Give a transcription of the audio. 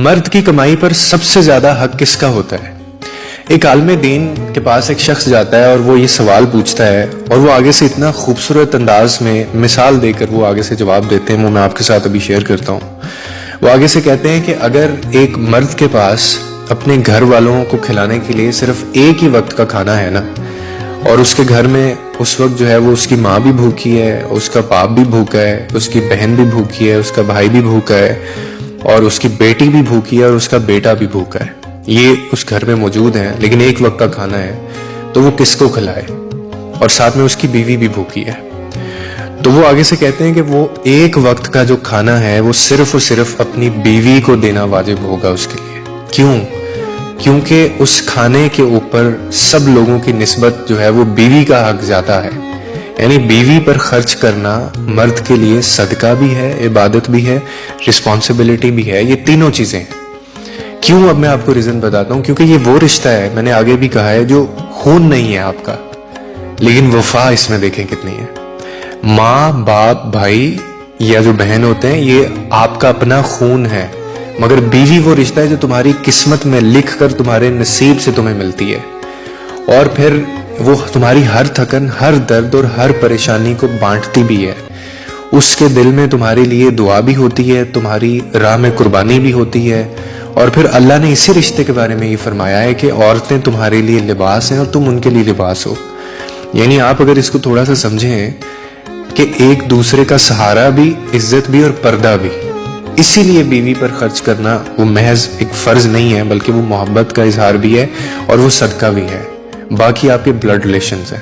مرد کی کمائی پر سب سے زیادہ حق کس کا ہوتا ہے؟ ایک عالم دین کے پاس ایک شخص جاتا ہے اور وہ یہ سوال پوچھتا ہے اور وہ آگے سے اتنا خوبصورت انداز میں مثال دے کر وہ آگے سے جواب دیتے ہیں، وہ میں آپ کے ساتھ ابھی شیئر کرتا ہوں۔ وہ آگے سے کہتے ہیں کہ اگر ایک مرد کے پاس اپنے گھر والوں کو کھلانے کے لیے صرف ایک ہی وقت کا کھانا ہے نا، اور اس کے گھر میں اس وقت جو ہے وہ اس کی ماں بھی بھوکی ہے، اس کا باپ بھی بھوکا ہے، اس کی بہن بھی بھوکی ہے، اس کا بھائی بھی بھوکا ہے، اور اس کی بیٹی بھی بھوکی ہے، اور اس کا بیٹا بھی بھوکا ہے، یہ اس گھر میں موجود ہیں، لیکن ایک وقت کا کھانا ہے، تو وہ کس کو کھلائے؟ اور ساتھ میں اس کی بیوی بھی بھوکی ہے۔ تو وہ آگے سے کہتے ہیں کہ وہ ایک وقت کا جو کھانا ہے وہ صرف اور صرف اپنی بیوی کو دینا واجب ہوگا اس کے لیے۔ کیوں؟ کیونکہ اس کھانے کے اوپر سب لوگوں کی نسبت جو ہے وہ بیوی کا حق زیادہ ہے، یعنی بیوی پر خرچ کرنا مرد کے لیے صدقہ بھی ہے، عبادت بھی ہے، رسپانسبلٹی بھی ہے، یہ تینوں چیزیں ہیں۔ کیوں؟ اب میں آپ کو ریزن بتاتا ہوں۔ کیونکہ یہ وہ رشتہ ہے، میں نے آگے بھی کہا ہے، جو خون نہیں ہے آپ کا، لیکن وفا اس میں دیکھیں کتنی ہے۔ ماں، باپ، بھائی یا جو بہن ہوتے ہیں، یہ آپ کا اپنا خون ہے، مگر بیوی وہ رشتہ ہے جو تمہاری قسمت میں لکھ کر تمہارے نصیب سے تمہیں ملتی ہے، اور پھر وہ تمہاری ہر تھکن، ہر درد اور ہر پریشانی کو بانٹتی بھی ہے۔ اس کے دل میں تمہارے لیے دعا بھی ہوتی ہے، تمہاری راہ میں قربانی بھی ہوتی ہے، اور پھر اللہ نے اسی رشتے کے بارے میں یہ فرمایا ہے کہ عورتیں تمہارے لیے لباس ہیں اور تم ان کے لیے لباس ہو۔ یعنی آپ اگر اس کو تھوڑا سا سمجھیں کہ ایک دوسرے کا سہارا بھی، عزت بھی اور پردہ بھی، اسی لیے بیوی پر خرچ کرنا وہ محض ایک فرض نہیں ہے، بلکہ وہ محبت کا اظہار بھی ہے اور وہ صدقہ بھی ہے۔ باقی آپ کے بلڈ ریلیشنز ہیں۔